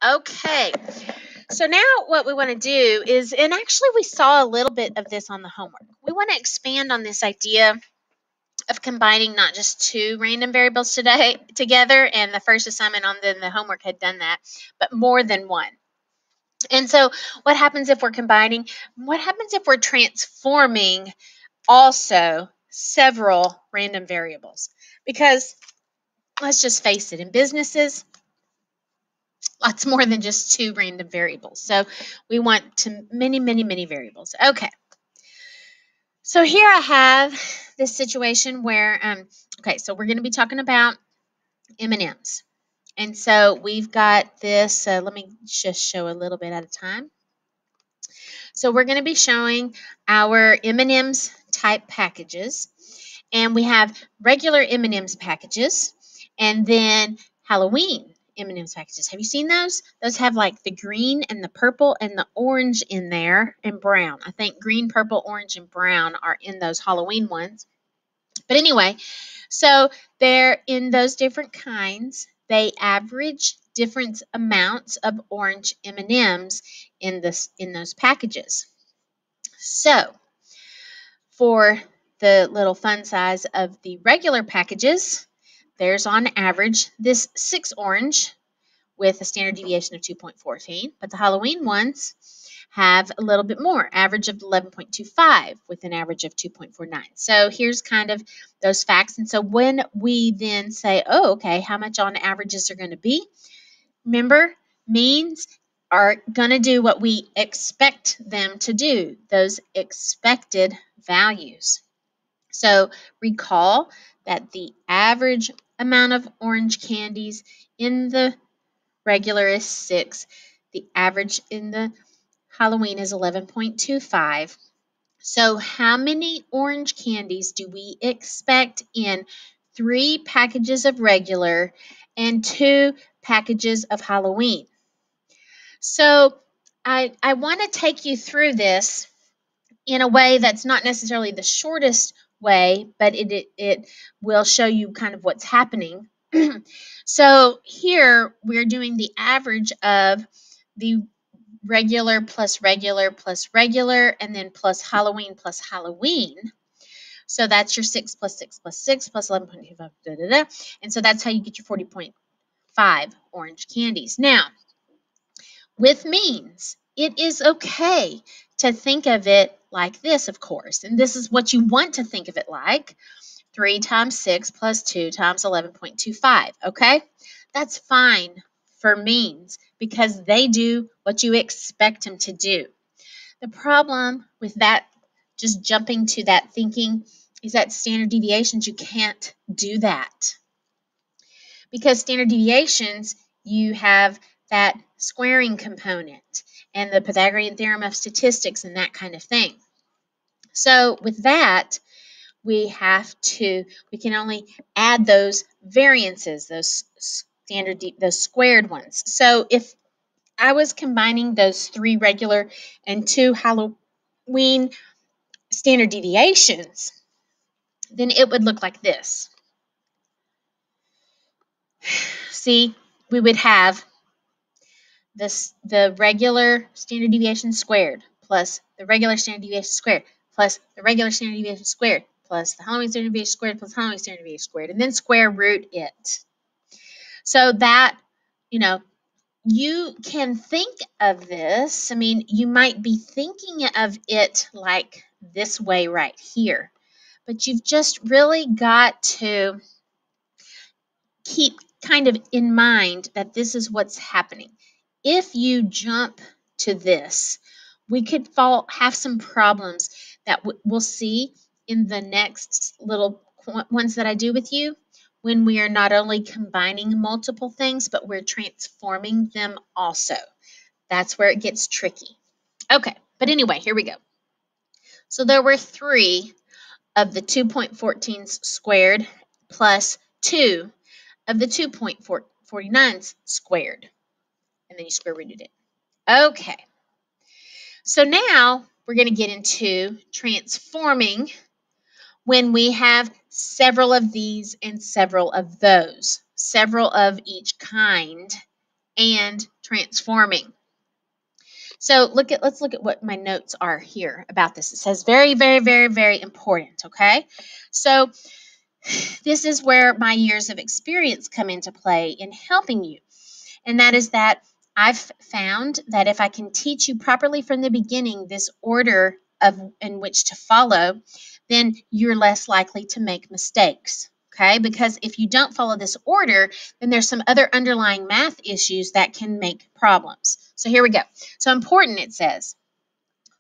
Okay, so now what we want to do is, and actually we saw a little bit of this on the homework. We want to expand on this idea of combining not just two random variables together, and the first assignment on the homework had done that, but more than one. And so what happens if we're combining? What happens if we're transforming also several random variables? Because let's just face it, in businesses, lots more than just two random variables. So we want to many variables. Okay. So here I have this situation where, okay, so we're going to be talking about M&Ms. And so we've got this, let me just show a little bit at a time. So we're going to be showing our M&Ms type packages. And we have regular M&Ms packages and then Halloween M&Ms packages. Have you seen those? Those have like the green and the purple and the orange in there and brown. I think green, purple, orange, and brown are in those Halloween ones. But anyway, so they're in those different kinds. They average different amounts of orange M&Ms in those packages. So for the little fun size of the regular packages, there's on average this 6 orange with a standard deviation of 2.14, but the Halloween ones have a little bit more, average of 11.25 with an average of 2.49. So here's kind of those facts. And so when we then say, oh, okay, how much on averages are going to be? Remember, means are going to do what we expect them to do, those expected values. So recall that the average amount of orange candies in the regular is 6. The average in the Halloween is 11.25. So how many orange candies do we expect in 3 packages of regular and 2 packages of Halloween? So I want to take you through this in a way that's not necessarily the shortest way, but it will show you kind of what's happening. So here we're doing the average of the regular plus regular plus regular, and then plus Halloween plus Halloween. So that's your 6 plus 6 plus 6 plus 11.25, and so that's how you get your 40.5 orange candies. Now, with means, it is okay to think of it like this, of course, and this is what you want to think of it like. 3 times 6 plus 2 times 11.25, okay? That's fine for means because they do what you expect them to do. The problem with that, just jumping to that thinking, is that standard deviations, you can't do that. Because standard deviations, you have that squaring component and the Pythagorean theorem of statistics and that kind of thing. So with that, we can only add those variances, those squared ones. So if I was combining those 3 regular and 2 Halloween standard deviations, then it would look like this. See, we would have the regular standard deviation squared plus the regular standard deviation squared plus the regular standard deviation squared plus the Halloween standard deviation squared plus Halloween standard deviation squared, and then square root it. So that, you can think of this. I mean, you might be thinking of it like this way right here, but you've just really got to keep kind of in mind that this is what's happening. If you jump to this, we could have some problems that we'll see in the next little ones that I do with you, when we are not only combining multiple things, but we're transforming them also. That's where it gets tricky. Okay, but anyway, here we go. So there were 3 of the 2.14s squared plus 2 of the 2.49s squared. And then you square rooted it. Okay. So now we're going to get into transforming when we have several of these and several of those, several of each kind and transforming. So let's look at what my notes are here about this. It says very, very, very, very important, okay? So this is where my years of experience come into play in helping you. And that is that I've found that if I can teach you properly from the beginning this order in which to follow, then you're less likely to make mistakes. Okay, because if you don't follow this order, then there's some other underlying math issues that can make problems. So here we go. So important, it says,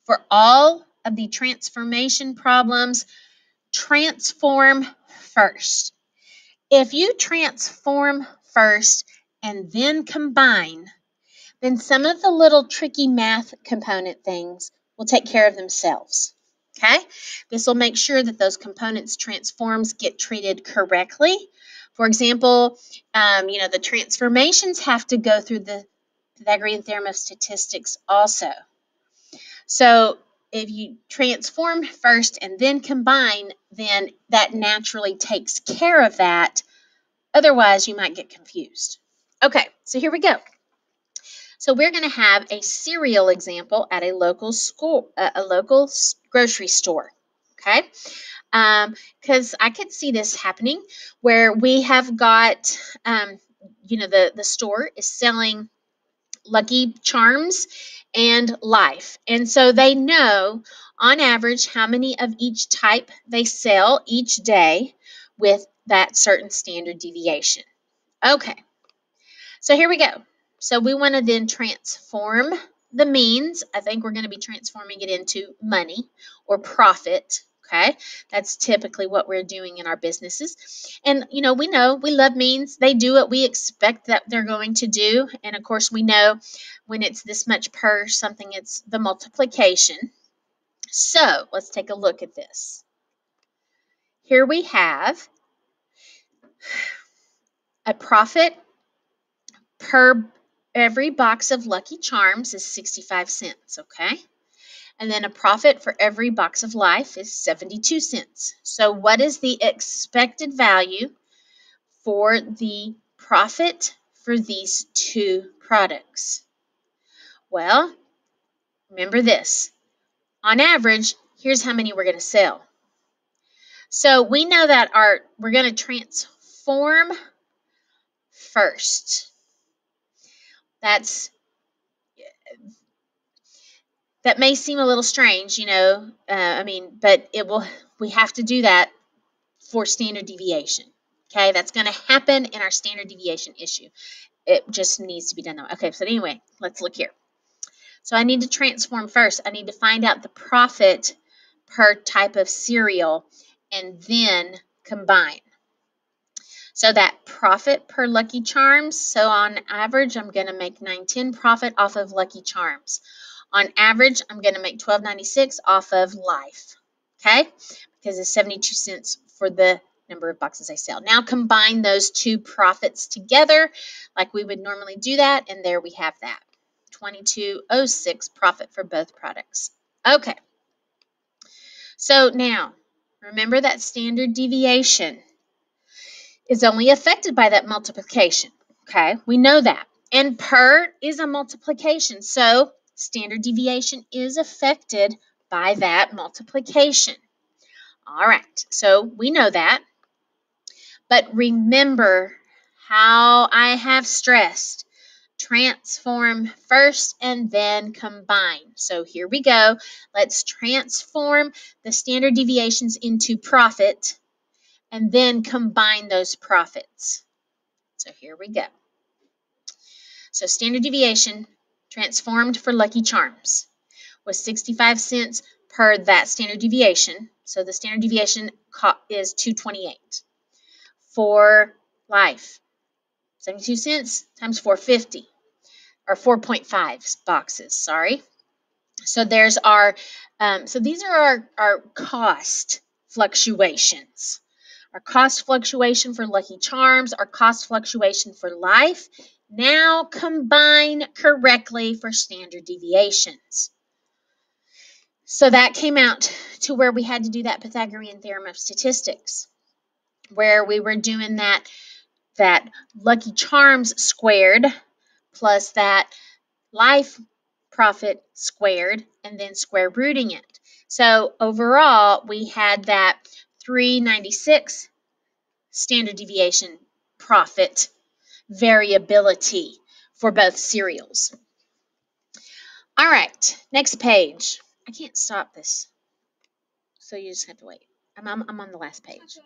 for all of the transformation problems, transform first. If you transform first and then combine, then some of the little tricky math component things will take care of themselves. Okay? This will make sure that those components transforms get treated correctly. For example, the transformations have to go through the Pythagorean theorem of statistics also. So if you transform first and then combine, then that naturally takes care of that. Otherwise, you might get confused. Okay, so here we go. So we're going to have a cereal example at a local school, a local grocery store. Okay, because I could see this happening where we have got, the store is selling Lucky Charms and Life, and so they know on average how many of each type they sell each day with that certain standard deviation. Okay. So here we go. So we want to then transform the means. I think we're going to be transforming it into money or profit. Okay, that's typically what we're doing in our businesses. And, we know we love means. They do what we expect that they're going to do. And, of course, we know when it's this much per something, it's the multiplication. So let's take a look at this. Here we have a profit per every box of Lucky Charms is 65 cents, okay? And then a profit for every box of Life is 72 cents. So what is the expected value for the profit for these two products? Well, remember this. On average, here's how many we're going to sell. So we know that we're going to transform first. That may seem a little strange, but we have to do that for standard deviation. Okay, that's going to happen in our standard deviation issue. It just needs to be done that way. Okay, so anyway, let's look here. So I need to transform first. I need to find out the profit per type of cereal and then combine. So that profit per Lucky Charms, so on average, I'm going to make $9.10 profit off of Lucky Charms. On average, I'm going to make $12.96 off of Life, okay? Because it's 72 cents for the number of boxes I sell. Now combine those two profits together like we would normally do that, and there we have that. $22.06 profit for both products. Okay. So now, remember that standard deviation is only affected by that multiplication. Okay, we know that. And per is a multiplication, so standard deviation is affected by that multiplication. All right, so we know that. But remember how I have stressed. Transform first and then combine. So here we go. Let's transform the standard deviations into profit and then combine those profits. So here we go. So standard deviation transformed for Lucky Charms was 65 cents per that standard deviation. So the standard deviation is 228. For Life, 72 cents times 450, or 4.5 boxes, sorry. So there's these are our cost fluctuations. Our cost fluctuation for Lucky Charms, our cost fluctuation for Life. Now combine correctly for standard deviations. So that came out to where we had to do that Pythagorean theorem of statistics, where we were doing that Lucky Charms squared plus that life profit squared, and then square rooting it. So overall, we had that 396 standard deviation profit variability for both cereals. All right, next page. I can't stop this, so you just have to wait. I'm on the last page.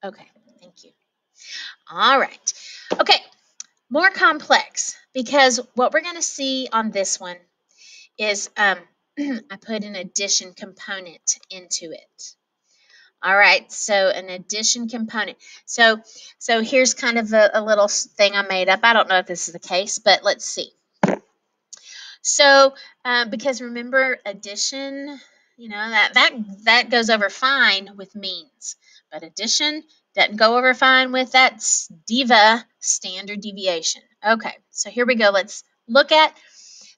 Okay, thank you. All right. Okay, more complex, because what we're going to see on this one is I put an addition component into it. All right, so an addition component. So here's kind of a little thing I made up. I don't know if this is the case, but let's see. So because remember, addition, that goes over fine with means, but addition doesn't go over fine with that standard deviation. Okay, so here we go. Let's look at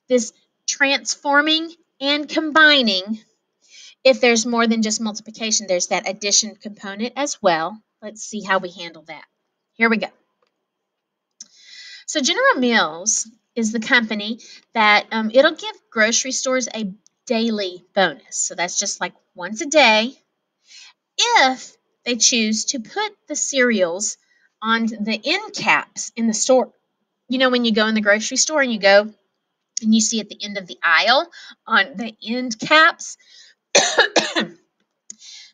this transforming and combining. If there's more than just multiplication, there's that addition component as well. Let's see how we handle that. Here we go. So General Mills is the company that it'll give grocery stores a daily bonus. So that's just like once a day if they choose to put the cereals on the end caps in the store. You know, when you go in the grocery store and you go and you see at the end of the aisle on the end caps,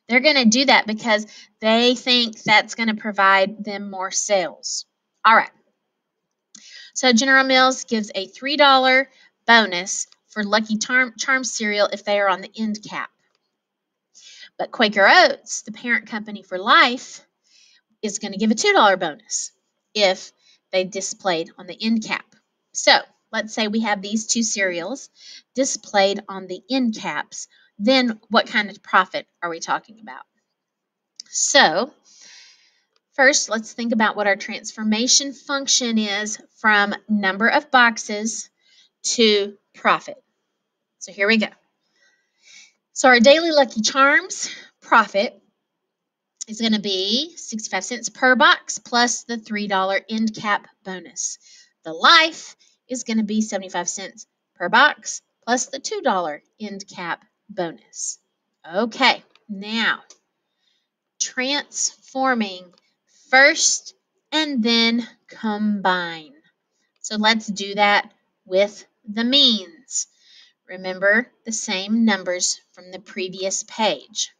they're going to do that because they think that's going to provide them more sales. All right. So General Mills gives a $3 bonus for Lucky Charms cereal if they are on the end cap. But Quaker Oats, the parent company for Life, is going to give a $2 bonus if they displayed on the end cap. So let's say we have these two cereals displayed on the end caps. Then what kind of profit are we talking about? So first, let's think about what our transformation function is from number of boxes to profit. So here we go. So our daily Lucky Charms profit is going to be 65 cents per box plus the $3 end cap bonus. The Life is going to be 75 cents per box plus the $2 end cap bonus. Okay, now transforming first and then combine. So let's do that with the means. Remember the same numbers from the previous page.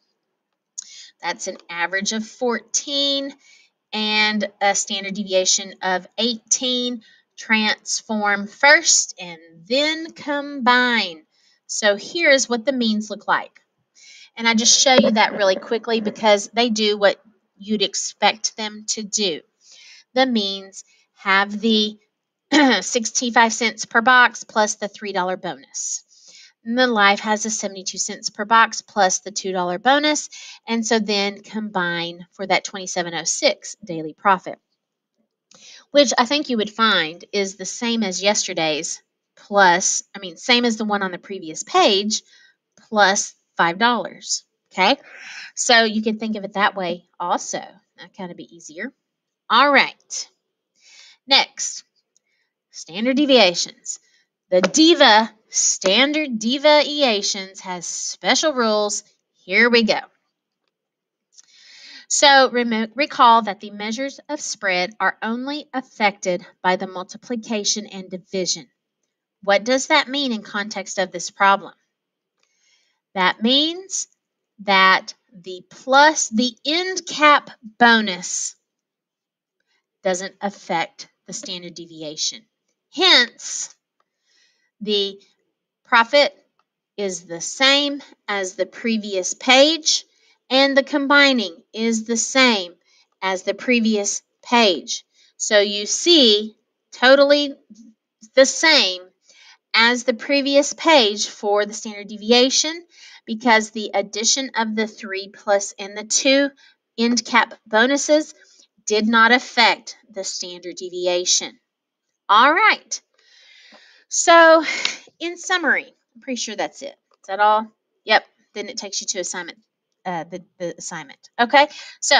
That's an average of 14 and a standard deviation of 18. Transform first and then combine. So here's what the means look like. And I just show you that really quickly because they do what you'd expect them to do. The means have the 65 cents per box plus the $3 bonus. And the Life has a 72 cents per box plus the $2 bonus. And so then combine for that $27.06 daily profit, which I think you would find is the same as yesterday's same as the one on the previous page plus $5. Okay, so you can think of it that way also. That kind of be easier. All right, next, standard deviations. The standard deviations has special rules. Here we go. So recall that the measures of spread are only affected by the multiplication and division. What does that mean in context of this problem? That means that the end cap bonus doesn't affect the standard deviation. Hence, the profit is the same as the previous page, and the combining is the same as the previous page. So you see, totally the same as the previous page for the standard deviation, because the addition of the 3 plus and the 2 end cap bonuses did not affect the standard deviation. All right. So in summary, I'm pretty sure that's it. Is that all? Yep. Then it takes you to assignment, the assignment. Okay. So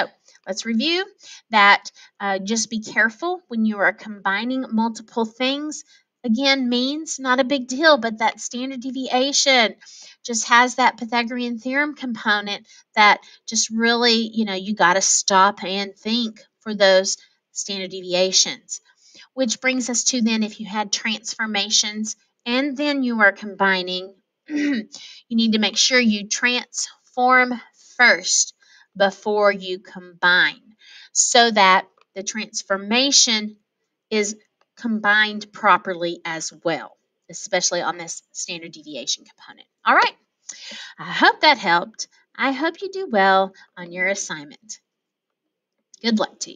Let's review that. Just be careful when you are combining multiple things. Again, means not a big deal, but that standard deviation just has that Pythagorean theorem component that just really, you got to stop and think for those standard deviations. Which brings us to then if you had transformations and then you are combining, you need to make sure you transform first before you combine so that the transformation is combined properly as well, especially on this standard deviation component. All right, I hope that helped. I hope you do well on your assignment. Good luck to you.